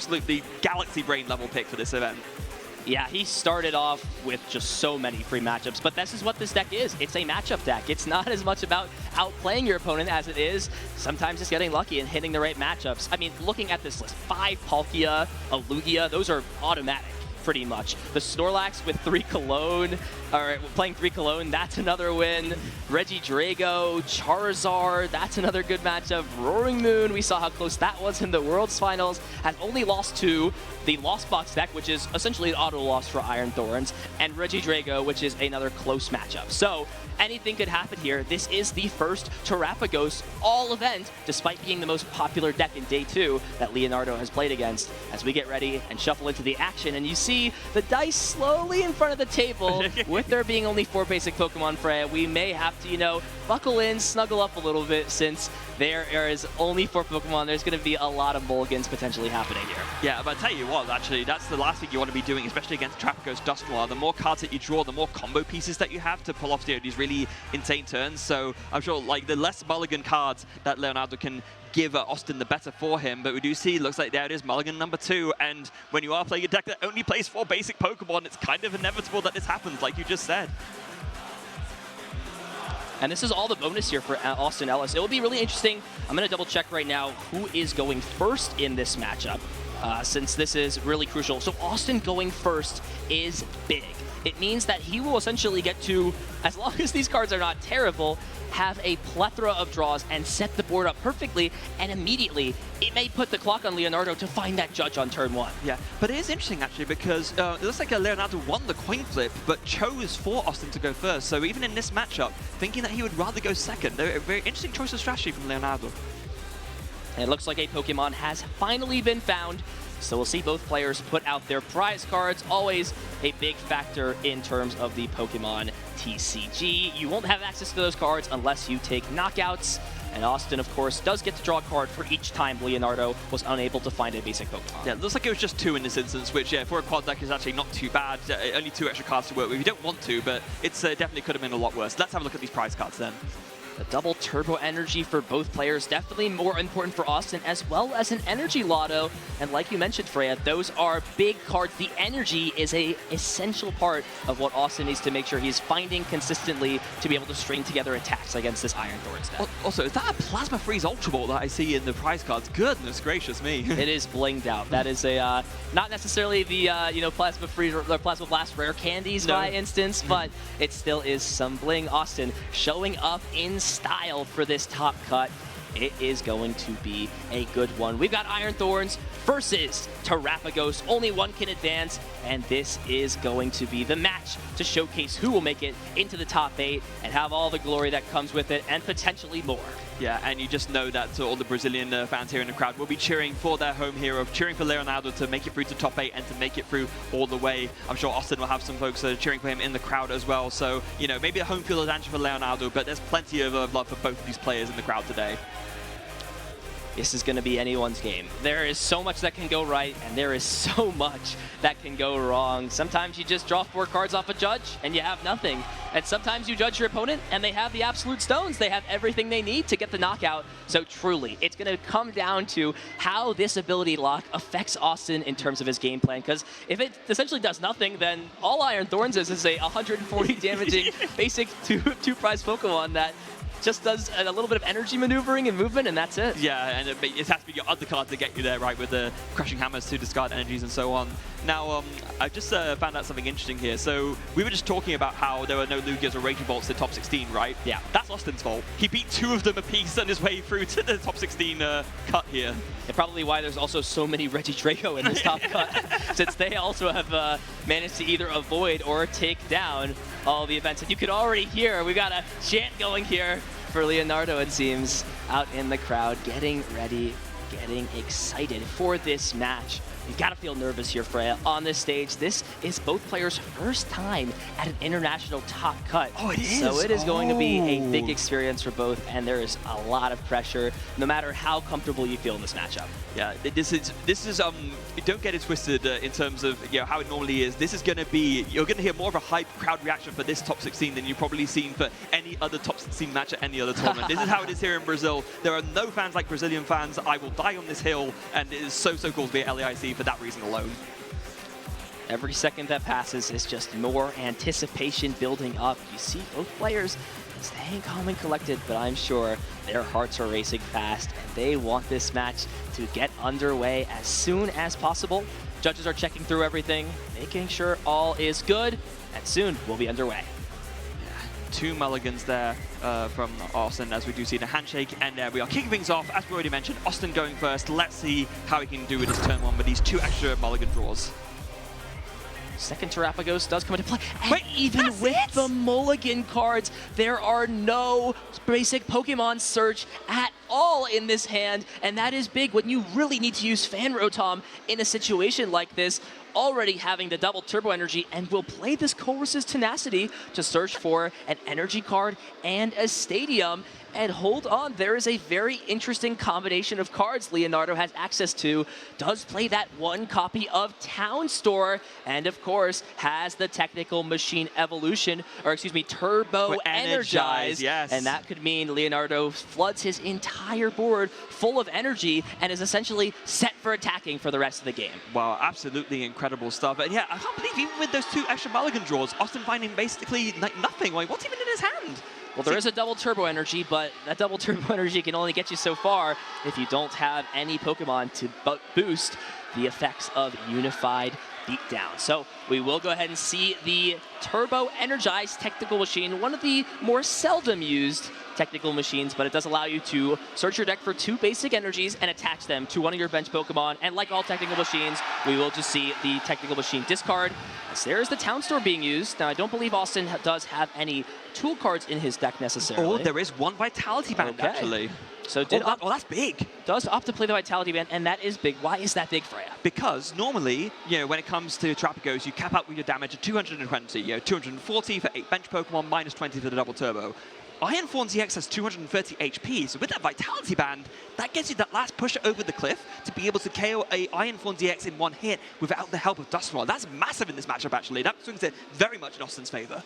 absolutely galaxy brain level pick for this event. Yeah, he started off with just so many free matchups, but this is what this deck is. It's a matchup deck. It's not as much about outplaying your opponent as it is sometimes just getting lucky and hitting the right matchups. I mean, looking at this list, 5 Palkia, a Lugia, those are automatic. Pretty much. The Snorlax with 3 Cologne, or playing 3 Cologne, that's another win. Regidrago, Charizard, that's another good matchup. Roaring Moon, we saw how close that was in the Worlds Finals, has only lost to the Lost Box deck, which is essentially an auto loss for Iron Thorns, and Regidrago, which is another close matchup. So anything could happen here. This is the first Terrapagos all event, despite being the most popular deck in Day 2 that Leonardo has played against. As we get ready and shuffle into the action, and you see the dice slowly in front of the table. With there being only 4 basic Pokemon, Freya, we may have to, you know, buckle in, snuggle up a little bit, since there is only 4 Pokemon. There's going to be a lot of mulligans potentially happening here. Yeah, but I tell you what, actually, that's the last thing you want to be doing, especially against Terrapagos Dusknoir. The more cards that you draw, the more combo pieces that you have to pull off these really insane turns. So I'm sure, like, the less mulligan cards that Leonardo can give Austin, the better for him. But we do see, looks like there it is, mulligan number 2. And when you are playing a deck that only plays 4 basic Pokemon, it's kind of inevitable that this happens, like you just said. And this is all the bonus here for Austin Ellis. It will be really interesting. I'm going to double check right now who is going first in this matchup, since this is really crucial. So Austin going first is big. It means that he will essentially get to, as long as these cards are not terrible, have a plethora of draws and set the board up perfectly, and immediately it may put the clock on Leonardo to find that judge on turn 1. Yeah, but it is interesting actually, because it looks like Leonardo won the coin flip, but chose for Austin to go first. So even in this matchup, thinking that he would rather go second, a very interesting choice of strategy from Leonardo. And it looks like a Pokemon has finally been found. So we'll see both players put out their prize cards. Always a big factor in terms of the Pokemon TCG. You won't have access to those cards unless you take knockouts. And Austin, of course, does get to draw a card for each time Leonardo was unable to find a basic Pokemon. Yeah, it looks like it was just 2 in this instance, which, yeah, for a quad deck is actually not too bad. Only 2 extra cards to work with. You don't want to, but it's definitely could have been a lot worse. Let's have a look at these prize cards then. The double turbo energy for both players, definitely more important for Austin, as well as an energy lotto. And like you mentioned, Freya, those are big cards. The energy is a essential part of what Austin needs to make sure he's finding consistently to be able to string together attacks against this Iron Thorns deck. Also, is that a Plasma Freeze Ultra Ball that I see in the prize cards? Goodness gracious me. It is blinged out. That is a not necessarily the you know, Plasma Freeze or Plasma Blast rare candies by instance, but it still is some bling. Austin showing up in style for this top cut. It is going to be a good one. We've got Iron Thorns versus Terrapagos. Only one can advance, and this is going to be the match to showcase who will make it into the top 8 and have all the glory that comes with it, and potentially more. Yeah, and you just know that all the Brazilian fans here in the crowd will be cheering for their home hero, cheering for Leonardo to make it through to top 8 and to make it through all the way. I'm sure Austin will have some folks cheering for him in the crowd as well. So, you know, maybe a home field advantage for Leonardo, but there's plenty of love for both of these players in the crowd today. This is going to be anyone's game. There is so much that can go right, and there is so much that can go wrong. Sometimes you just draw 4 cards off a judge, and you have nothing. And sometimes you judge your opponent, and they have the absolute stones. They have everything they need to get the knockout. So truly, it's going to come down to how this ability lock affects Austin in terms of his game plan. Because if it essentially does nothing, then all Iron Thorns is a 140 damaging basic two prize Pokemon that just does a little bit of energy maneuvering and movement, and that's it. Yeah, and it has to be your undercard to get you there, right, with the Crushing Hammers to discard energies and so on. Now, I just found out something interesting here. So we were just talking about how there were no Lugias or Raging Bolts in top 16, right? Yeah. That's Austin's fault. He beat 2 of them apiece on his way through to the top 16 cut here. And probably why there's also so many Regidrago in this top cut, since they also have managed to either avoid or take down all the events. And you could already hear, we got a chant going here for Leonardo, it seems, out in the crowd, getting ready, getting excited for this match. You gotta feel nervous here, Freya. On this stage, this is both players' first time at an international top cut. Oh, it is? So it is going to be a big experience for both, and there is a lot of pressure, no matter how comfortable you feel in this matchup. Yeah, this is don't get it twisted in terms of, you know, how it normally is. This is going to be, you're going to hear more of a hype crowd reaction for this top 16 than you've probably seen for any other top 16 match at any other tournament. This is how it is here in Brazil. There are no fans like Brazilian fans. I will die on this hill, and it is so cool to be at LAIC only for that reason alone. Every second that passes is just more anticipation building up. You see both players staying calm and collected, but I'm sure their hearts are racing fast, and they want this match to get underway as soon as possible. Judges are checking through everything, making sure all is good, and soon we'll be underway. Two mulligans there from Austin, as we do see the handshake, and we are kicking things off. As we already mentioned, Austin going first. Let's see how he can do with his turn one with these two extra mulligan draws. Second Terrapagos does come into play. And even with the mulligan cards, there are no basic Pokemon search at all in this hand, and that is big when you really need to use Fan Rotom in a situation like this. Already having the double turbo energy, and will play this Colress's Tenacity to search for an energy card and a stadium. And hold on, there is a very interesting combination of cards Leonardo has access to. Does play that one copy of Town Store, and of course has the Technical Machine Evolution, or excuse me, Turbo Energize. Yes. And that could mean Leonardo floods his entire board full of energy and is essentially set for attacking for the rest of the game. Wow, absolutely incredible stuff. And yeah, I can't believe even with those two extra mulligan draws, Austin finding basically like nothing. Like, what's even in his hand? Well, there is a double turbo energy, but that double turbo energy can only get you so far if you don't have any Pokemon to boost the effects of Unified Beatdown. So we will go ahead and see the Turbo Energized Technical Machine, one of the more seldom used technical machines, but it does allow you to search your deck for two basic energies and attach them to one of your bench Pokemon. And like all technical machines, we will just see the technical machine discard. As there's the Town Store being used. Now, I don't believe Austin does have any tool cards in his deck necessarily. Oh, there is one Vitality Band, actually. So that's big. Does opt to play the Vitality Band, and that is big. Why is that big, Freya? Because normally, you know, when it comes to Terrapagos, you cap out with your damage at 220. You know, 240 for 8 bench Pokemon, minus 20 for the double turbo. Iron Thorn ZX has 230 HP, so with that Vitality Band, that gets you that last push over the cliff to be able to KO a Iron Thorn ZX in one hit without the help of Dusknoir. That's massive in this matchup, actually. That swings it very much in Austin's favor.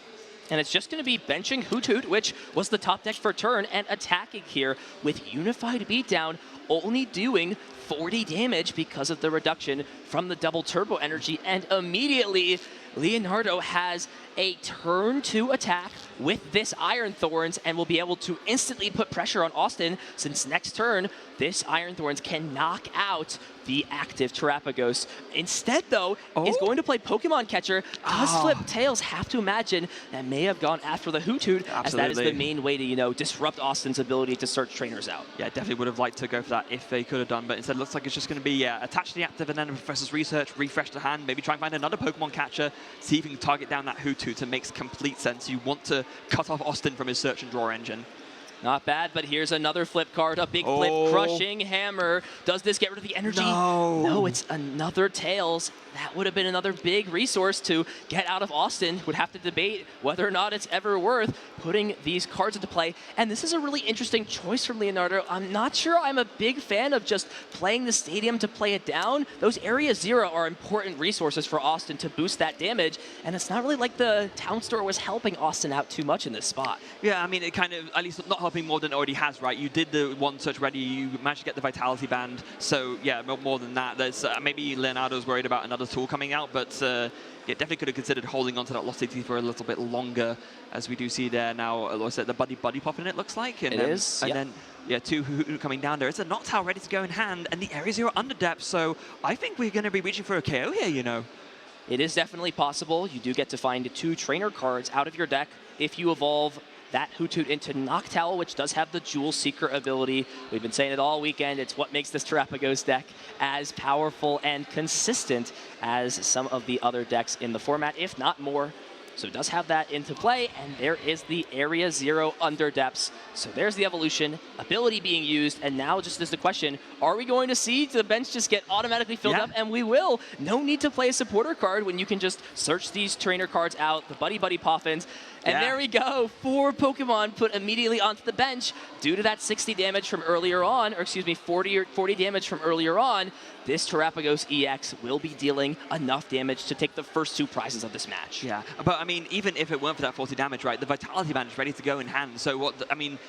And it's just going to be benching Hoot, which was the top deck for turn, and attacking here with Unified Beatdown, only doing 40 damage because of the reduction from the double turbo energy. And immediately, Leonardo has a turn 2 attack with this Iron Thorns and will be able to instantly put pressure on Austin, since next turn, this Iron Thorns can knock out the active Terrapagos. Instead, though, is going to play Pokemon Catcher. Does Flip Tails have to imagine that may have gone after the Hoot, as that is the main way to, you know, disrupt Austin's ability to search trainers out. Yeah, definitely would have liked to go for that if they could have done, but instead it looks like it's just going to be attach to the active and then Professor's Research, refresh the hand, maybe try and find another Pokemon Catcher, see if you can target down that Hoot. It makes complete sense. You want to cut off Austin from his search and draw engine. Not bad, but here's another flip card, a big flip, Crushing Hammer. Does this get rid of the energy? No, it's another Tails. That would have been another big resource to get out of Austin. Would have to debate whether or not it's ever worth putting these cards into play. And this is a really interesting choice from Leonardo. I'm not sure I'm a big fan of just playing the stadium to play it down. Those Area Zero are important resources for Austin to boost that damage. And it's not really like the Town Store was helping Austin out too much in this spot. Yeah, I mean, it kind of, at least not helping more than it already has, right? You did the one search ready, you managed to get the Vitality Band. So yeah, more than that. There's maybe Leonardo's worried about another tool coming out, but yeah, definitely could have considered holding onto that Velocity for a little bit longer, as we do see there now. What's it, the Buddy popping, it looks like. And then yeah, two Hoot coming down there. It's a Noctowl ready to go in hand, and the Area Zero under depth. So I think we're going to be reaching for a KO here, you know. It is definitely possible. You do get to find 2 trainer cards out of your deck if you evolve that Hoot into Noctowl, which does have the Jewel Seeker ability. We've been saying it all weekend. It's what makes this Terrapagos deck as powerful and consistent as some of the other decks in the format, if not more. So it does have that into play, and there is the Area Zero under depths. So there's the evolution, ability being used, and now just is the question, are we going to see the bench just get automatically filled up? And we will. No need to play a supporter card when you can just search these trainer cards out, the Buddy Poffins, and there we go. 4 Pokemon put immediately onto the bench due to that 60 damage from earlier on, or excuse me, 40 damage from earlier on. This Terrapagos EX will be dealing enough damage to take the first 2 prizes of this match. Yeah, but I I mean, even if it weren't for that 40 damage, right, the Vitality Band is ready to go in hand. So what, I mean,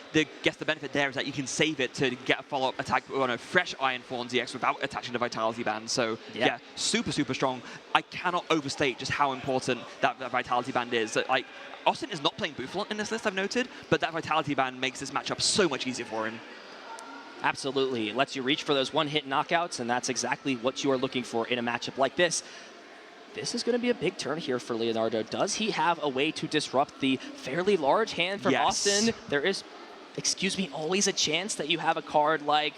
guess the benefit there is that you can save it to get a follow-up attack on a fresh Iron Thorns EX without attaching the Vitality Band. So yeah, super, super strong. I cannot overstate just how important that Vitality Band is. Like, Austin is not playing Boufflant in this list, I've noted, but that Vitality Band makes this matchup so much easier for him. Absolutely. It lets you reach for those one-hit knockouts, and that's exactly what you are looking for in a matchup like this. This is going to be a big turn here for Leonardo. Does he have a way to disrupt the fairly large hand from Austin? There is, always a chance that you have a card like,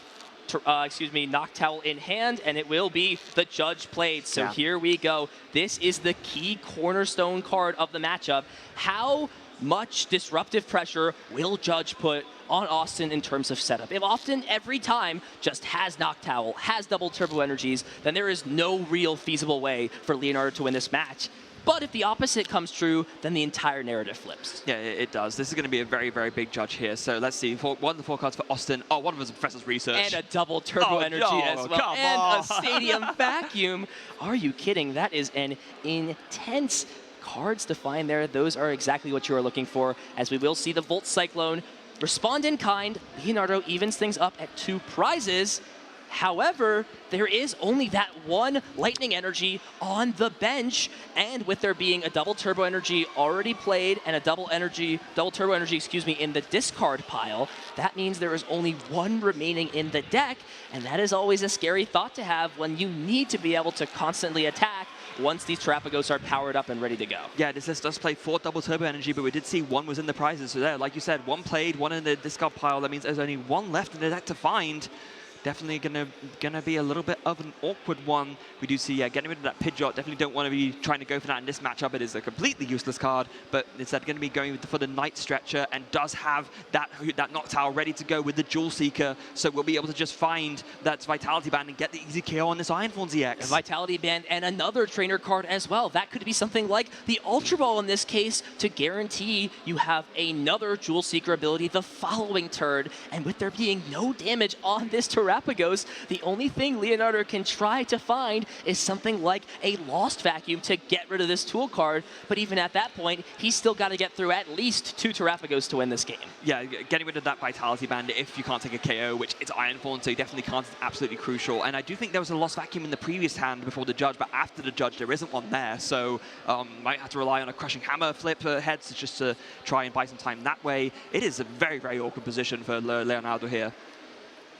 Noctowl in hand, and it will be the Judge played. So here we go. This is the key cornerstone card of the matchup. How much disruptive pressure will Judge put on Austin in terms of setup? If Austin every time just has Noctowl, has double turbo energies, then there is no real feasible way for Leonardo to win this match. But if the opposite comes true, then the entire narrative flips. Yeah, it does. This is going to be a very, very big Judge here. So let's see. One of the 4 cards for Austin. Oh, one of them is Professor's Research. And a double turbo energy as well. And a Stadium Vacuum. Are you kidding? That is an intense cards to find there. Those are exactly what you are looking for, as we will see the Volt Cyclone respond in kind. Leonardo evens things up at 2 prizes. However, there is only that one Lightning Energy on the bench, and with there being a double turbo energy already played and a double turbo energy, in the discard pile, that means there is only 1 remaining in the deck, and that is always a scary thought to have when you need to be able to constantly attack once these Terrapagos are powered up and ready to go. Yeah, this list does play 4 double turbo energy, but we did see 1 was in the prizes. So there, like you said, 1 played, 1 in the discard pile. That means there's only 1 left in the deck to find. Definitely gonna be a little bit of an awkward one. We do see, getting rid of that Pidgeot. Definitely don't want to be trying to go for that in this matchup. It is a completely useless card, but instead going to be going for the Night Stretcher, and does have that Noctowl ready to go with the Jewel Seeker. So we'll be able to just find that Vitality Band and get the easy KO on this Iron Thorns EX. A Vitality Band and another trainer card as well. That could be something like the Ultra Ball in this case, to guarantee you have another Jewel Seeker ability the following turn. And with there being no damage on this Terrapagos, the only thing Leonardo can try to find is something like a Lost Vacuum to get rid of this tool card. But even at that point, he's still got to get through at least 2 Terrapagos to win this game. Yeah, getting rid of that Vitality Band if you can't take a KO, which it's Iron Thorn, so you definitely can't, is absolutely crucial. And I do think there was a Lost Vacuum in the previous hand before the Judge, but after the Judge, there isn't one there. So might have to rely on a Crushing Hammer flip heads just to try and buy some time that way. It is a very, very awkward position for Leonardo here.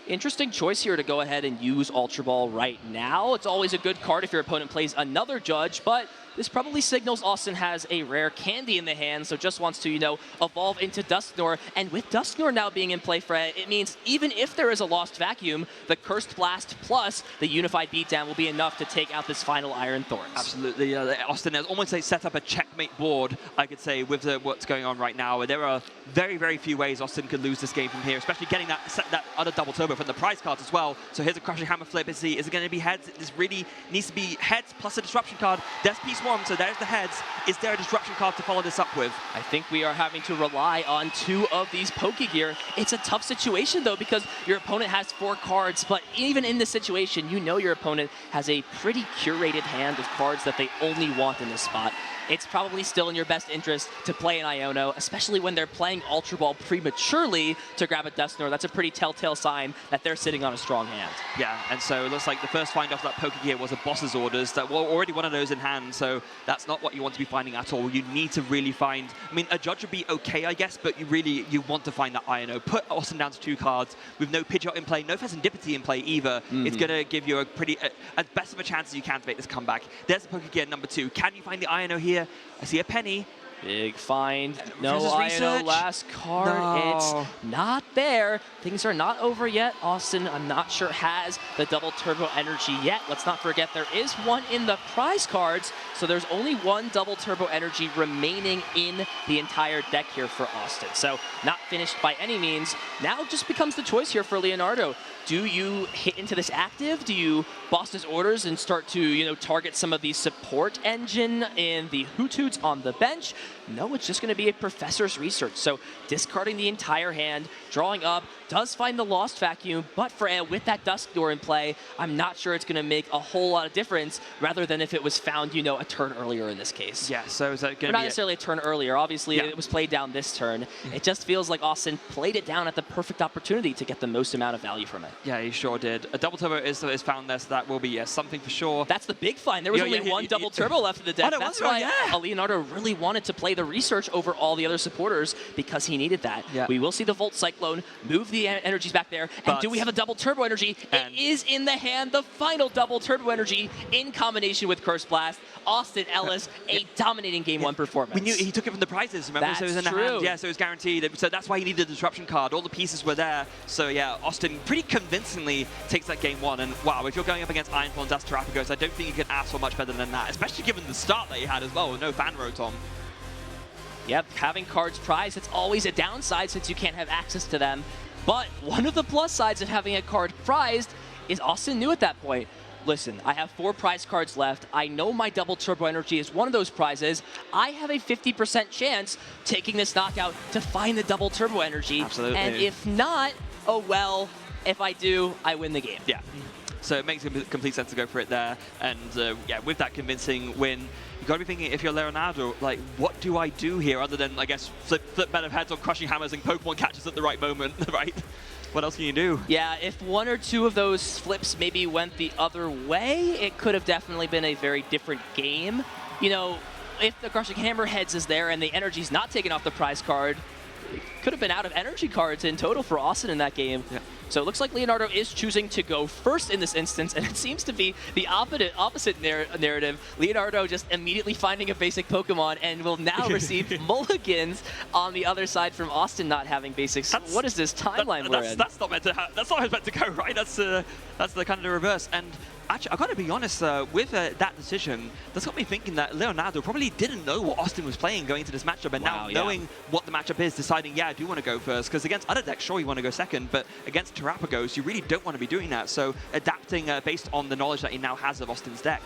Interesting choice here to go ahead and use Ultra Ball right now. It's always a good card if your opponent plays another Judge, but this probably signals Austin has a rare candy in the hand, so just wants to, evolve into Dusknoir. And with Dusknoir now being in play, Fred, it means even if there is a Lost Vacuum, the Cursed Blast plus the Unified Beatdown will be enough to take out this final Iron Thorns. Absolutely. Austin has almost set up a checkmate board, I could say, with what's going on right now. There are very, very few ways Austin could lose this game from here, especially getting that other double turbo from the prize cards as well. So here's a Crushing Hammer flip. Is it going to be heads? This really needs to be heads plus a disruption card. There's Piece 1, so there's the heads. Is there a disruption card to follow this up with? I think we are having to rely on 2 of these Pokegear. It's a tough situation, though, because your opponent has 4 cards, but even in this situation, your opponent has a pretty curated hand of cards that they only want in this spot. It's probably still in your best interest to play an Iono, especially when they're playing Ultra Ball prematurely to grab a Dusknoir. That's a pretty telltale sign that they're sitting on a strong hand. Yeah, and so it looks like the first find off that Pokegear was a Boss's Orders. That were already one of those in hand, so that's not what you want to be finding at all. You need to really find, I mean, a Judge would be okay, I guess, but you want to find that Iono. Put Austin down to 2 cards with no Pidgeot in play, no Serendipity in play either. It's going to give you a pretty, as best of a chance as you can to make this comeback. There's the Pokegear number 2. Can you find the Iono here? I see a penny. Big find. No Iono last card. No. It's not there. Things are not over yet. Austin, I'm not sure, has the double turbo energy yet. Let's not forget there is 1 in the prize cards, so there's only 1 double turbo energy remaining in the entire deck here for Austin. So not finished by any means. Now it just becomes the choice here for Leonardo. Do you hit into this active? Do you Boss's Orders and start to, target some of the support engine in the Hootoots on the bench? No, it's just going to be a Professor's Research. So discarding the entire hand, drawing up, does find the Lost Vacuum, but with that Dusk Door in play, I'm not sure it's going to make a whole lot of difference, rather than if it was found, you know, a turn earlier in this case. Yeah, so is that going to be... Not necessarily a turn earlier. Obviously, it was played down this turn. It just feels like Austin played it down at the perfect opportunity to get the most amount of value from it. Yeah, he sure did. A double turbo is found there, so that will be something for sure. That's the big find. There was only one double turbo left in the deck. That's why Leonardo really wanted to play the research over all the other supporters, because he needed that. Yeah. We will see the Volt Cyclone move the energies back there. And do we have a double turbo energy? It is in the hand. The final double turbo energy in combination with Curse Blast. Austin Ellis, a dominating Game 1 performance. We knew he took it from the prizes, remember? That's so it was in the hand. Yeah, so it was guaranteed. So that's why he needed the disruption card. All the pieces were there. So yeah, Austin pretty convincingly takes that Game 1. And wow, if you're going up against Iron Thorns as Terrapagos, I don't think you can ask for much better than that, especially given the start that he had as well, with no fan rotom. Yep, having cards prized, it's always a downside since you can't have access to them. But one of the plus sides of having a card prized is Austin knew at that point, listen, I have 4 prize cards left. I know my double turbo energy is one of those prizes. I have a 50% chance taking this knockout to find the double turbo energy. Absolutely. And if not, oh well, if I do, I win the game. Yeah. So it makes complete sense to go for it there. And yeah, with that convincing win, you got to be thinking, if you're Leonardo, like, what do I do here other than, I guess, flip bed of heads on crushing hammers and Pokemon catches at the right moment, right? What else can you do? Yeah, if 1 or 2 of those flips maybe went the other way, it could have definitely been a very different game. You know, if the crushing hammer heads is there and the energy's not taken off the prize card, it could have been out of energy cards in total for Austin in that game. Yeah. So it looks like Leonardo is choosing to go first in this instance, and it seems to be the opposite narrative. Leonardo just immediately finding a basic Pokemon and will now receive mulligans on the other side from Austin not having basics. What is this timeline we're in? That's not meant to that's not how it's meant to go, right? That's the kind of the reverse. And actually, I've got to be honest, with that decision, that's got me thinking that Leonardo probably didn't know what Austin was playing going into this matchup, and now knowing what the matchup is, deciding, yeah, I do want to go first, because against other decks, sure, you want to go second, but against Terrapagos, you really don't want to be doing that. So adapting based on the knowledge that he now has of Austin's deck.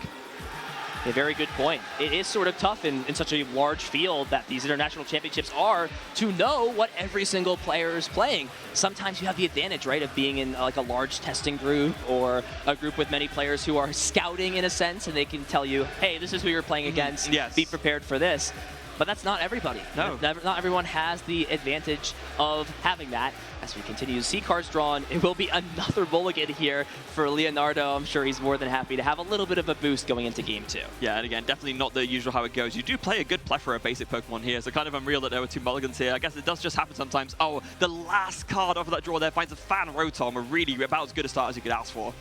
A very good point. It is sort of tough in such a large field that these international championships are to know what every single player is playing. Sometimes you have the advantage, right, of being in like a large testing group or a group with many players who are scouting in a sense, and they can tell you, hey, this is who you're playing against. Yes. Be prepared for this. But that's not everybody. No. Not everyone has the advantage of having that. As we continue to see cards drawn, it will be another mulligan here for Leonardo. I'm sure he's more than happy to have a little bit of a boost going into Game 2. Yeah, and again, definitely not the usual how it goes. You do play a good plethora of basic Pokemon here, so kind of unreal that there were 2 mulligans here. I guess it does just happen sometimes. Oh, the last card off of that draw there finds a Fan Rotom, a really about as good a start as you could ask for.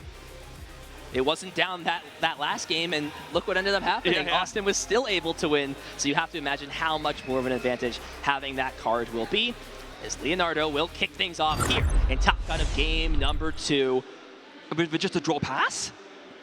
It wasn't down that last game, and look what ended up happening. Yeah. Austin was still able to win, so you have to imagine how much more of an advantage having that card will be, as Leonardo will kick things off here in Top Gun of game number 2. But just a draw pass?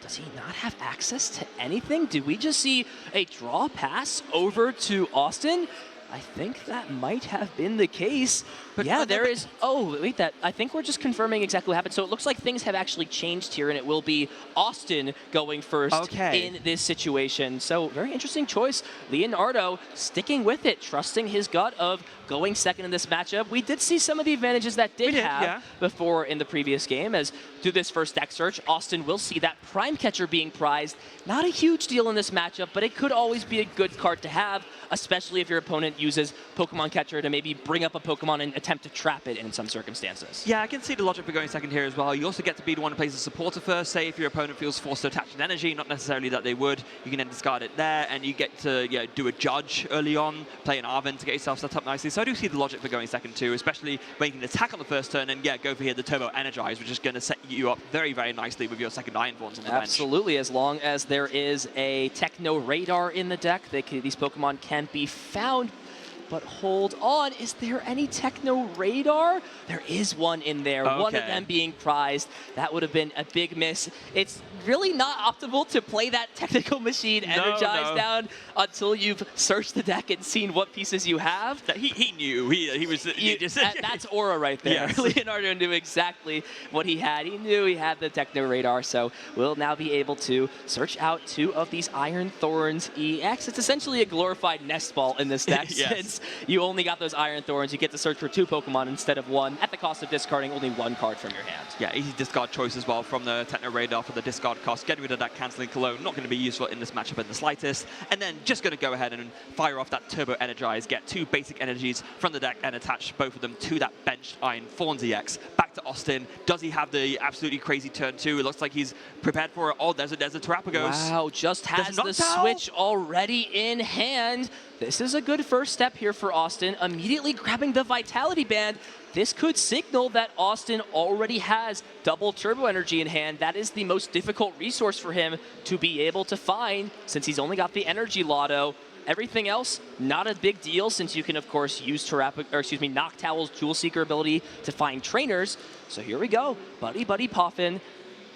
Does he not have access to anything? Did we just see a draw pass over to Austin? I think that might have been the case. But yeah, there is... Oh, wait, I think we're just confirming exactly what happened. So it looks like things have actually changed here, and it will be Austin going first in this situation. So very interesting choice. Leonardo sticking with it, trusting his gut of going second in this matchup. We did see some of the advantages that did have before in the previous game, as through this first deck search, Austin will see that Prime Catcher being prized. Not a huge deal in this matchup, but it could always be a good card to have, especially if your opponent uses Pokemon Catcher to maybe bring up a Pokemon and attempt to trap it in some circumstances. Yeah, I can see the logic for going second here as well. You also get to be the one who plays the supporter first. Say if your opponent feels forced to attach an energy, not necessarily that they would, you can then discard it there, and you get to do a judge early on, play an Arven to get yourself set up nicely. So I do see the logic for going second too, especially when you can attack on the first turn and go for here the Turbo Energize, which is going to set you up very, very nicely with your second Iron Thorns on the bench. Absolutely, as long as there is a Techno Radar in the deck, these Pokemon can be found. But hold on, is there any Techno Radar? There is one in there, one of them being prized. That would have been a big miss. It's really not optimal to play that Technical Machine Energized down until you've searched the deck and seen what pieces you have. He knew. He was just... That's Aura right there. Yes. Leonardo knew exactly what he had. He knew he had the Techno Radar, so we'll now be able to search out 2 of these Iron Thorns EX. It's essentially a glorified Nest Ball in this deck. Yes. because you only got those Iron Thorns. You get to search for 2 Pokemon instead of 1 at the cost of discarding only 1 card from your hand. Yeah, easy discard choice as well from the Techno Radar for the discard cost. Getting rid of that Canceling Cologne, not going to be useful in this matchup in the slightest. And then just going to go ahead and fire off that Turbo Energize, get 2 basic energies from the deck and attach both of them to that benched Iron Thorns EX. Back to Austin. Does he have the absolutely crazy turn 2? It looks like he's prepared for it. Oh, there's a Terrapagos. Wow, just has the switch already in hand. This is a good first step here for Austin. Immediately grabbing the Vitality Band. This could signal that Austin already has double Turbo Energy in hand. That is the most difficult resource for him to be able to find since he's only got the Energy Lotto. Everything else, not a big deal since you can, of course, use Noctowl's Jewel Seeker ability to find trainers. So here we go. Buddy Poffin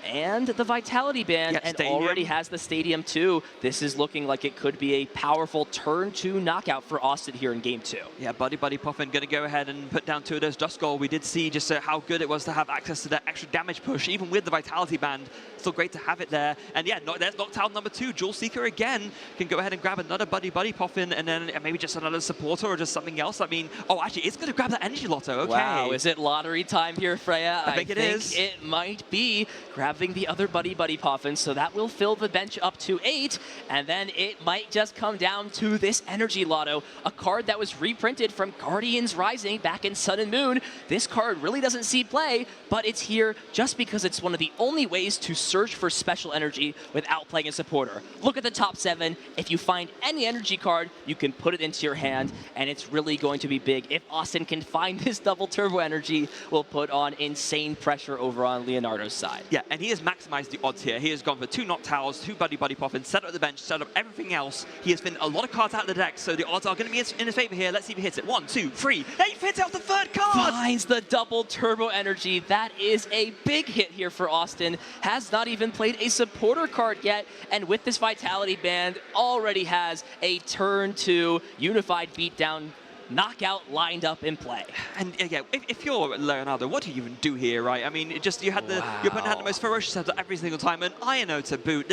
and the Vitality Band, and already has the Stadium too. This is looking like it could be a powerful turn 2 knockout for Austin here in Game 2. Yeah, Buddy Poffin going to go ahead and put down 2 of those Duskull. We did see just how good it was to have access to that extra damage push, even with the Vitality Band. Still great to have it there. And yeah, there's Noctowl number 2. Jewel Seeker again can go ahead and grab another Buddy Poffin, and then maybe just another supporter or just something else. I mean, oh, actually, it's going to grab that Energy Lotto. Okay. Wow, is it lottery time here, Freya? I think it is. It might be. Grabbing the other Buddy Poffin, so that will fill the bench up to 8, and then it might just come down to this Energy Lotto, a card that was reprinted from Guardians Rising back in Sun and Moon. This card really doesn't see play, but it's here just because it's one of the only ways to search for special energy without playing a supporter. Look at the top 7. If you find any energy card, you can put it into your hand, and it's really going to be big. If Austin can find this double Turbo Energy, will put on insane pressure over on Leonardo's side. Yeah, and he has maximized the odds here. He has gone for 2 Noctowls, 2 Buddy Poffin, set up the bench, set up everything else. He has been a lot of cards out of the deck, so the odds are going to be in his favor here. Let's see if he hits it. 1, 2, 3. Hey, he hits out the 3rd card! Finds the double Turbo Energy. That is a big hit here for Austin. Has not even played a supporter card yet, and with this Vitality Band, already has a turn 2 Unified Beatdown knockout lined up in play. And yeah, if you're Leonardo, what do you even do here, right? I mean, your opponent had the most ferocious heads every single time, and Iono to boot.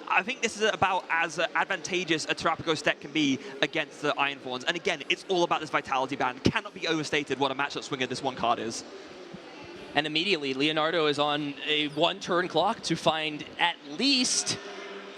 I think this is about as advantageous a Terrapagos deck can be against the Iron Thorns. And again, it's all about this Vitality Band. Cannot be overstated what a matchup swinger this one card is. And immediately, Leonardo is on a 1-turn clock to find at least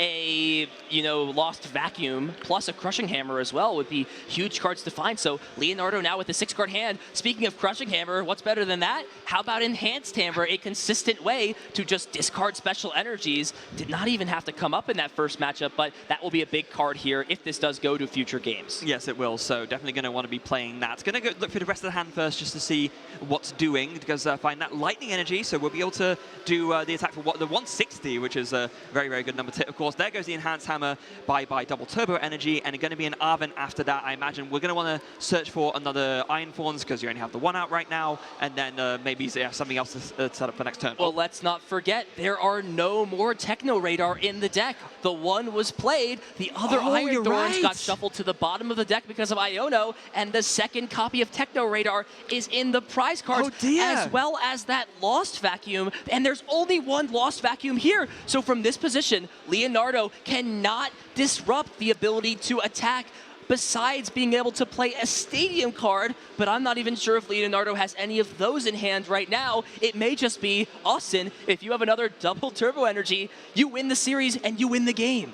a Lost Vacuum plus a Crushing Hammer as well would be huge cards to find. So Leonardo now with a 6-card hand. Speaking of Crushing Hammer, what's better than that? How about Enhanced Hammer, a consistent way to just discard special energies? Did not even have to come up in that first matchup, but that will be a big card here if this does go to future games. Yes, it will. So definitely going to want to be playing that. Going to go look for the rest of the hand first just to see what's doing, because find that Lightning Energy, so we'll be able to do the attack for the 160, which is a very, very good number. Of course, there goes the Enhanced Hammer by double Turbo Energy, and it's going to be an Arven after that. I imagine we're going to want to search for another Iron Thorns because you only have the 1 out right now, and then maybe something else to set up for next turn. Well, let's not forget, there are no more Techno Radar in the deck. The 1 was played, the other Iron Thorns got shuffled to the bottom of the deck because of Iono, and the 2nd copy of Techno Radar is in the prize cards, as well as that Lost Vacuum, and there's only 1 Lost Vacuum here. So from this position, Leonardo cannot disrupt the ability to attack besides being able to play a Stadium card, but I'm not even sure if Leonardo has any of those in hand right now. It may just be, Austin, if you have another double Turbo Energy, you win the series and you win the game.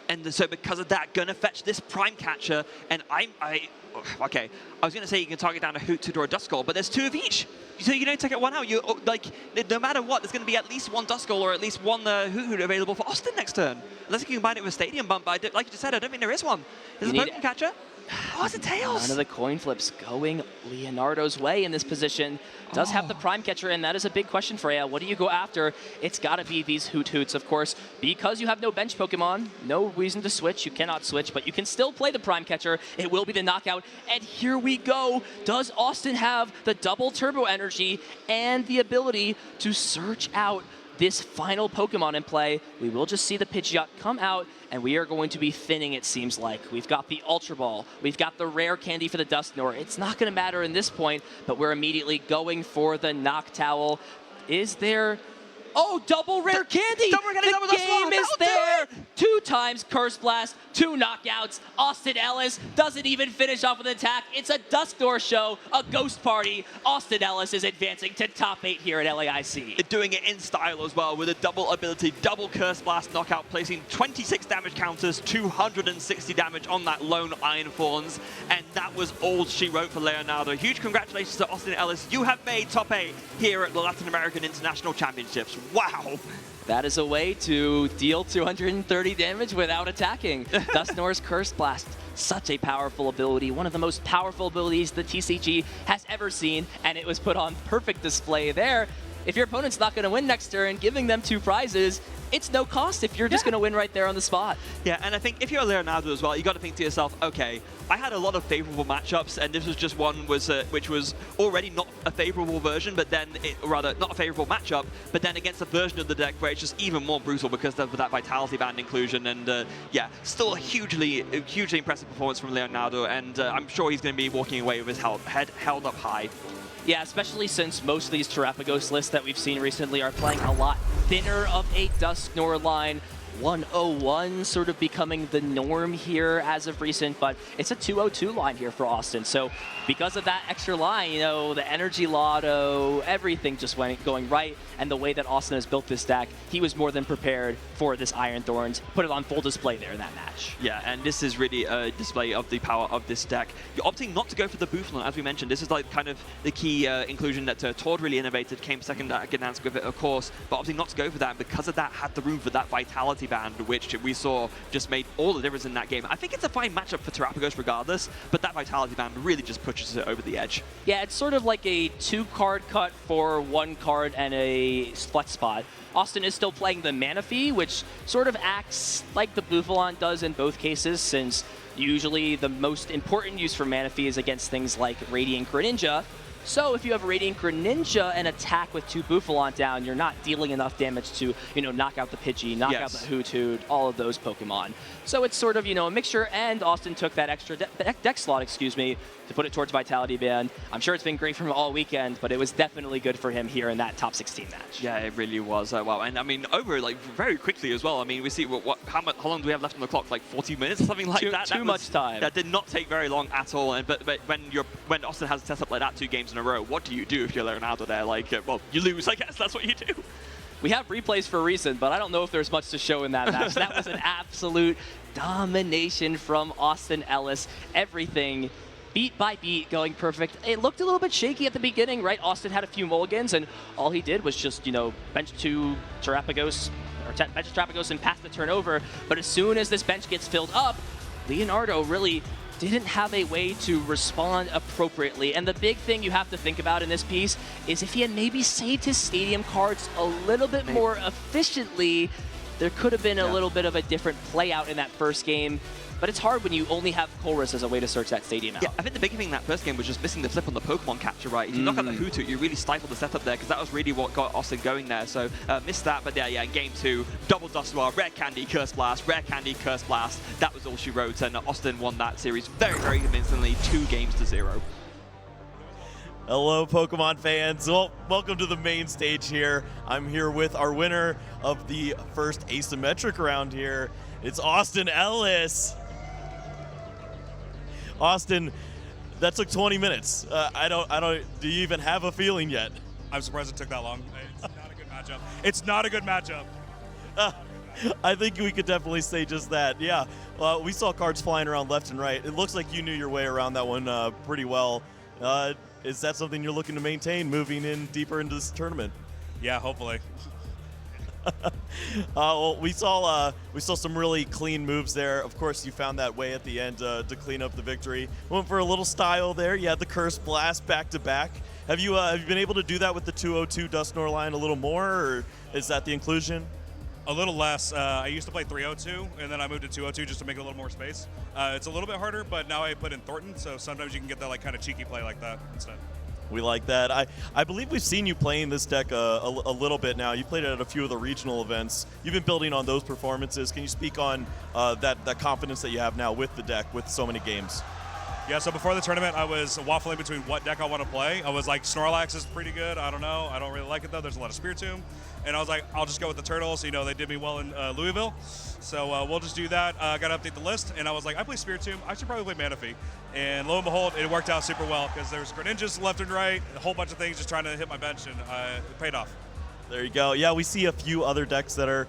And so because of that, gonna fetch this Prime Catcher, and okay, I was gonna say you can target down a Hoot to draw a Duskull, but there's 2 of each. So you don't take it 1 out. You no matter what, there's gonna be at least 1 Duskull or at least 1 Hoot available for Austin next turn. Unless you can combine it with Stadium Bump, but like you just said, I don't think there is one. There's a Pokemon Catcher. Oh, it's a Tails! None of the coin flips going Leonardo's way in this position. Does have the Prime Catcher, and that is a big question for Freya. What do you go after? It's got to be these Hoots, of course. Because you have no bench Pokemon, no reason to switch. You cannot switch, but you can still play the Prime Catcher. It will be the knockout, and here we go. Does Austin have the double Turbo Energy and the ability to search out this final Pokemon in play? We will just see the Pidgeot come out, and we are going to be thinning, it seems like. We've got the Ultra Ball. We've got the rare candy for the Dusknoir. It's not going to matter in this point, but we're immediately going for the Noctowl. Is there... Oh, double rare candy! Double rare candy, the game is there! 2 times Curse Blast, 2 knockouts. Austin Ellis doesn't even finish off with an attack. It's a Dusknoir show, a ghost party. Austin Ellis is advancing to top 8 here at LAIC. Doing it in style as well with a double ability, double Curse Blast knockout, placing 26 damage counters, 260 damage on that lone Iron Thorns, and that was all she wrote for Leonardo. Huge congratulations to Austin Ellis. You have made top 8 here at the Latin American International Championships. Wow. That is a way to deal 230 damage without attacking. Dusknoir's Curse Blast, such a powerful ability, one of the most powerful abilities the TCG has ever seen, and it was put on perfect display there. If your opponent's not going to win next turn, giving them 2 prizes, it's no cost if you're just going to win right there on the spot. Yeah, and I think if you're Leonardo as well, you got to think to yourself, okay, I had a lot of favorable matchups, and this was just one which was already not a favorable version, but then, rather, not a favorable matchup, but then against a version of the deck where it's just even more brutal because of that Vitality Band inclusion, and yeah, still a hugely impressive performance from Leonardo, and I'm sure he's going to be walking away with his head held up high. Yeah, especially since most of these Terapagos lists that we've seen recently are playing a lot thinner of a Dusknoir line. 101 sort of becoming the norm here as of recent, but it's a 202 line here for Austin. So because of that extra line, you know, the energy lotto, everything just going right, and the way that Austin has built this deck, he was more than prepared for this Iron Thorns. Put it on full display there in that match. Yeah, and this is really a display of the power of this deck. You're opting not to go for the Bouffalant, as we mentioned. This is like kind of the key inclusion that Tord really innovated, came second at Gdansk with it, of course, but opting not to go for that, and because of that, had the room for that Vitality Band, which we saw just made all the difference in that game. I think it's a fine matchup for Terapagos regardless, but that Vitality Band really just pushes it over the edge. Yeah, it's sort of like a 2-card cut for 1 card and a flex spot. Austin is still playing the Manaphy, which sort of acts like the Bouffalant does in both cases, since usually the most important use for Manaphy is against things like Radiant Greninja. So if you have a Radiant Greninja and attack with 2 Bouffalant down, you're not dealing enough damage to, you know, knock out the Pidgey, knock out the Hoothoot, all of those Pokemon. So it's sort of, you know, a mixture, and Austin took that extra deck slot, excuse me, to put it towards Vitality Band. I'm sure it's been great for him all weekend, but it was definitely good for him here in that top 16 match. Yeah, it really was. Wow, and I mean, over like very quickly as well. I mean, we see how long do we have left on the clock? Like 40 minutes or something like that? Too much time. That did not take very long at all. And but when Austin has a setup like that 2 games in a row, what do you do if you're Leonardo there? Like, well, you lose, I guess. That's what you do. We have replays for a reason, but I don't know if there's much to show in that match. That was an absolute domination from Austin Ellis. Everything beat by beat going perfect. It looked a little bit shaky at the beginning, right? Austin had a few mulligans, and all he did was just, you know, bench 2 Terapagos, or bench Terapagos and pass the turnover. But as soon as this bench gets filled up, Leonardo really didn't have a way to respond appropriately. And the big thing you have to think about in this piece is if he had maybe saved his stadium cards a little bit more efficiently, there could have been a little bit of a different play out in that first game. But it's hard when you only have Colress as a way to search that stadium out. Yeah, I think the big thing in that first game was just missing the flip on the Pokemon capture, right? If you knock out the Hoothoot, you really stifled the setup there, because that was really what got Austin going there. So missed that, but yeah, in game 2, double Dusknoir, Rare Candy, Curse Blast, Rare Candy, Curse Blast. That was all she wrote, and Austin won that series very, very convincingly, 2-0. Hello, Pokemon fans. Well, welcome to the main stage here. I'm here with our winner of the first asymmetric round here. It's Austin Ellis. Austin, that took 20 minutes. Do you even have a feeling yet? I'm surprised it took that long. It's not a good matchup. It's not a good matchup. I think we could definitely say just that. Yeah, we saw cards flying around left and right. It looks like you knew your way around that one pretty well. Is that something you're looking to maintain moving in deeper into this tournament? Yeah, hopefully. Well, we saw some really clean moves there. Of course, you found that way at the end to clean up the victory. Went for a little style there. You had the Curse Blast back to back. Have you been able to do that with the 202 Dusknoir line a little more, or is that the inclusion? A little less. I used to play 302, and then I moved to 202 just to make a little more space. It's a little bit harder, but now I put in Thornton, so sometimes you can get that like kind of cheeky play like that instead. We like that. I believe we've seen you playing this deck a little bit now. You played it at a few of the regional events. You've been building on those performances. Can you speak on that confidence that you have now with the deck with so many games? Yeah, so before the tournament, I was waffling between what deck I want to play. I was like, Snorlax is pretty good. I don't know. I don't really like it, though. There's a lot of Spiritomb. And I was like, I'll just go with the Turtles. You know, they did me well in Louisville. So we'll just do that. I got to update the list. And I was like, I play Spiritomb. I should probably play Manaphy. And lo and behold, it worked out super well because there's Greninjas left and right, a whole bunch of things just trying to hit my bench, and it paid off. There you go. Yeah, we see a few other decks that are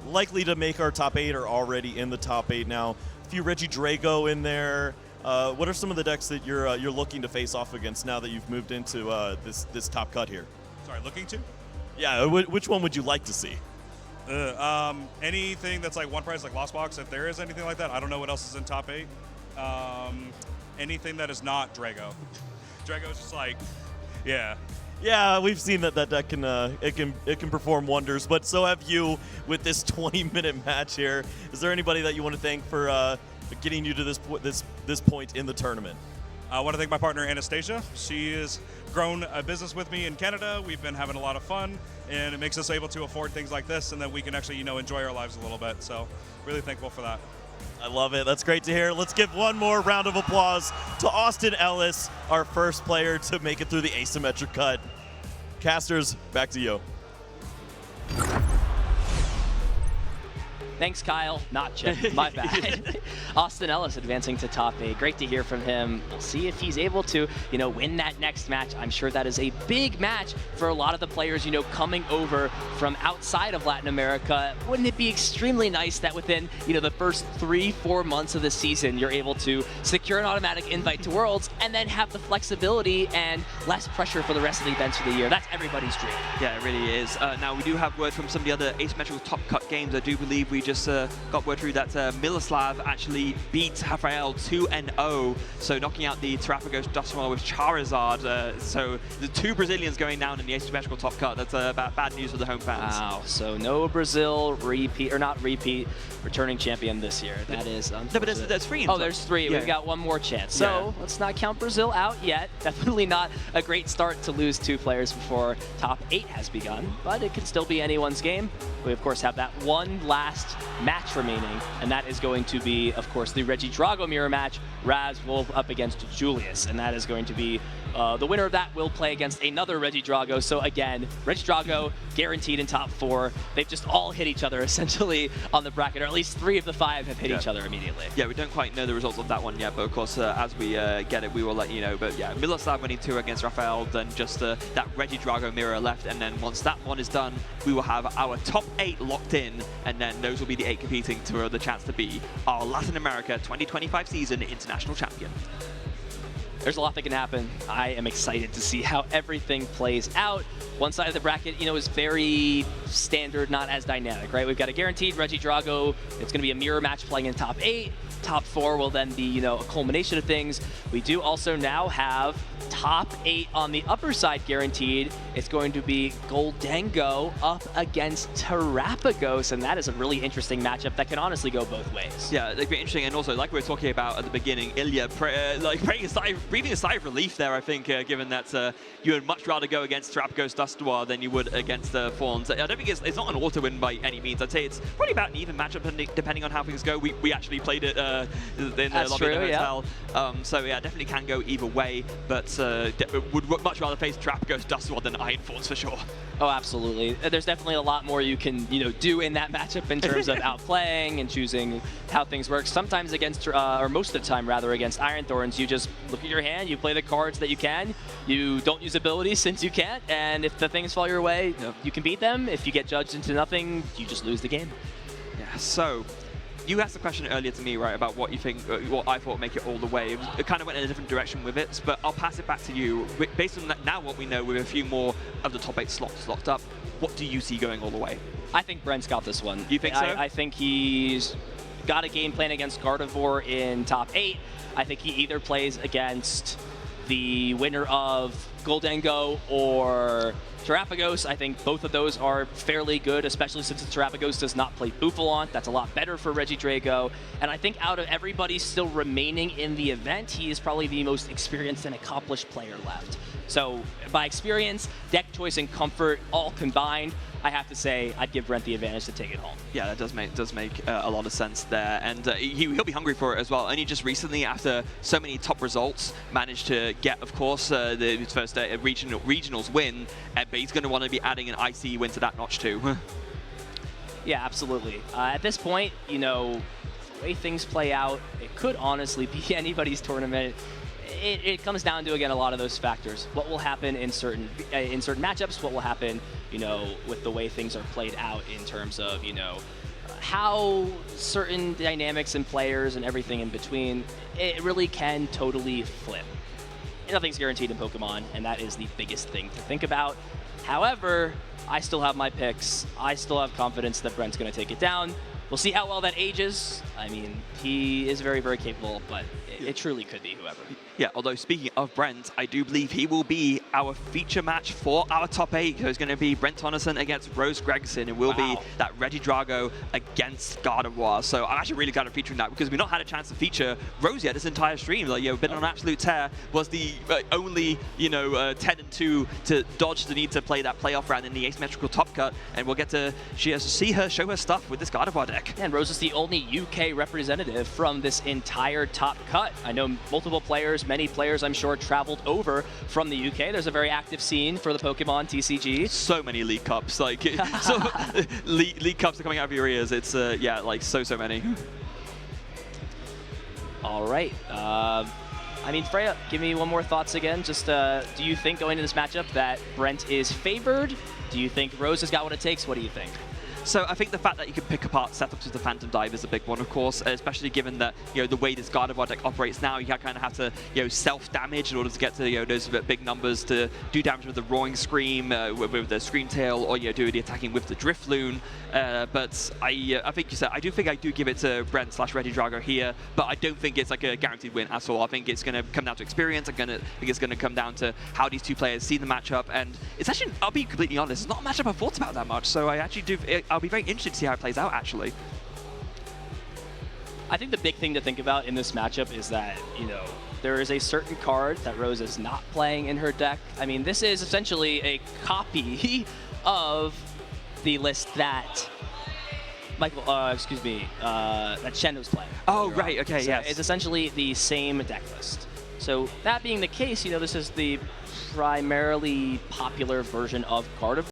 likely to make our top 8 or already in the top 8 now. A few Regidrago in there. What are some of the decks that you're looking to face off against now that you've moved into this top cut here? Sorry, looking to? Yeah, which one would you like to see? Anything that's like one price, like Lost Box, if there is anything like that. I don't know what else is in top 8. Anything that is not Drago. Drago is just like, yeah. Yeah, we've seen that deck can it can perform wonders, but so have you with this 20-minute match here. Is there anybody that you want to thank for getting you to this point in the tournament? I want to thank my partner Anastasia. She has grown a business with me in Canada. We've been having a lot of fun, and it makes us able to afford things like this, and that we can actually enjoy our lives a little bit. So really thankful for that. I love it. That's great to hear. Let's give one more round of applause to Austin Ellis, our first player to make it through the asymmetric cut. Casters, back to you. Thanks, Kyle. Not Chip. My bad. Austin Ellis advancing to top 8. Great to hear from him. We'll see if he's able to, win that next match. I'm sure that is a big match for a lot of the players, coming over from outside of Latin America. Wouldn't it be extremely nice that within, the first 3-4 months of the season, you're able to secure an automatic invite to Worlds and then have the flexibility and less pressure for the rest of the events of the year? That's everybody's dream. Yeah, it really is. Now, we do have word from some of the other asymmetrical top cut games. I do believe we just got word through that Miloslav actually beat Rafael 2-0, so knocking out the Terrapagos Dusknoir with Charizard. So the 2 Brazilians going down in the asymmetrical top cut. That's bad news for the home fans. Wow, so no Brazil returning champion this year. That is unfortunate. No, but there's 3. Oh, there's 3. Yeah. We've got one more chance. So let's not count Brazil out yet. Definitely not a great start to lose 2 players before top 8 has begun, but it could still be anyone's game. We, of course, have that one last match remaining, and that is going to be, of course, the Regidrago mirror match, Raz Wolf up against Julius, and that is going to be the winner of that will play against another Regidrago. So again, Regidrago guaranteed in top 4. They've just all hit each other essentially on the bracket, or at least 3 of the 5 have hit each other immediately. Yeah, we don't quite know the results of that one yet, but of course, as we get it, we will let you know. But yeah, Miloslav winning 2 against Rafael, then just that Regidrago mirror left, and then once that one is done, we will have our top 8 locked in, and then those will be the 8 competing to the chance to be our Latin America 2025 season international champion. There's a lot that can happen. I am excited to see how everything plays out. One side of the bracket, is very standard, not as dynamic, right? We've got a guaranteed Regidrago. It's going to be a mirror match playing in top 8. Top 4 will then be, a culmination of things. We do also now have top 8 on the upper side guaranteed. It's going to be Goldengo up against Terrapagos, and that is a really interesting matchup that can honestly go both ways. Yeah, it'd be interesting, and also, like we were talking about at the beginning, Ilya breathing a sigh of relief there, I think, given that you would much rather go against Terrapagos Dusknoir than you would against Fawns. I don't think it's not an auto-win by any means. I'd say it's probably about an even matchup depending on how things go. We actually played it in the lobby of the hotel. Yeah. So yeah, definitely can go either way, but would much rather face Terrapagos Dusknoir than Iron Fawns for sure. Oh, absolutely. There's definitely a lot more you can do in that matchup in terms of outplaying and choosing how things work. Sometimes against, or most of the time rather, against Iron Thorns, you just look at your hand, you play the cards that you can, you don't use abilities since you can't, and if the things fall your way, you can beat them. If you get judged into nothing, you just lose the game. Yeah, so you asked a question earlier to me, right, about what you think, what I thought would make it all the way. It kind of went in a different direction with it, but I'll pass it back to you. Based on that, now what we know, with a few more of the top 8 slots locked up, what do you see going all the way? I think Brent's got this one. You think so? I think he's got a game plan against Gardevoir in top 8. I think he either plays against the winner of Goldango or Terrapagos. I think both of those are fairly good, especially since the Terrapagos does not play Bouffalon. That's a lot better for Regidrago. And I think out of everybody still remaining in the event, he is probably the most experienced and accomplished player left. So by experience, deck choice, and comfort all combined, I have to say I'd give Brent the advantage to take it home. Yeah, that does make a lot of sense there, and he'll be hungry for it as well. Only just recently, after so many top results, managed to get, of course, his first regionals win, but he's going to want to be adding an IC win to that notch too. Yeah, absolutely. At this point, you know, the way things play out, it could honestly be anybody's tournament. It comes down to, again, a lot of those factors. What will happen in certain matchups? What will happen, you know, with the way things are played out in terms of, you know, how certain dynamics and players and everything in between. It really can totally flip. Nothing's guaranteed in Pokemon, and that is the biggest thing to think about. However, I still have my picks. I still have confidence that Brent's going to take it down. We'll see how well that ages. I mean, he is very, very capable, but it truly could be whoever. Yeah, although speaking of Brent, I do believe he will be our feature match for our top 8. So it's going to be Brent Tonneson against Rose Gregson. It will be that Regidrago against Gardevoir. So I'm actually really glad I'm featuring that because we've not had a chance to feature Rose yet this entire stream. Like, you know, been on an absolute tear. Was the only, you know, 10-2 to dodge the need to play that playoff round in the asymmetrical top cut, and we'll get to see her show her stuff with this Gardevoir deck. And Rose is the only UK representative from this entire top cut. I know multiple players, many players, I'm sure, traveled over from the UK. There's a very active scene for the Pokemon TCG. So many League Cups, like, so League Cups are coming out of your ears. It's, yeah, like so many. All right. I mean, Freya, give me one more thoughts again. Just, do you think going into this matchup that Brent is favored? Do you think Rose has got what it takes? What do you think? So I think the fact that you can pick apart setups with the Phantom Dive is a big one, of course, especially given that, you know, the way this Gardevoir deck operates now, you kind of have to, you know, self-damage in order to get to, you know, those big numbers to do damage with the Roaring Scream, with the Scream Tail, or, you know, do the attacking with the Drifloon. But I think you said, I do give it to Brent / Regidrago here, but I don't think it's like a guaranteed win at all. I think it's going to come down to experience. I think it's going to come down to how these two players see the matchup, and it's actually, I'll be completely honest, it's not a matchup I've thought about that much, so I actually do, I'll be very interested to see how it plays out, actually. I think the big thing to think about in this matchup is that, you know, there is a certain card that Rose is not playing in her deck. I mean, this is essentially a copy of the list that that Shen was playing. Oh, right, okay, so yes. It's essentially the same deck list. So that being the case, you know, this is the primarily popular version of Gardevoir.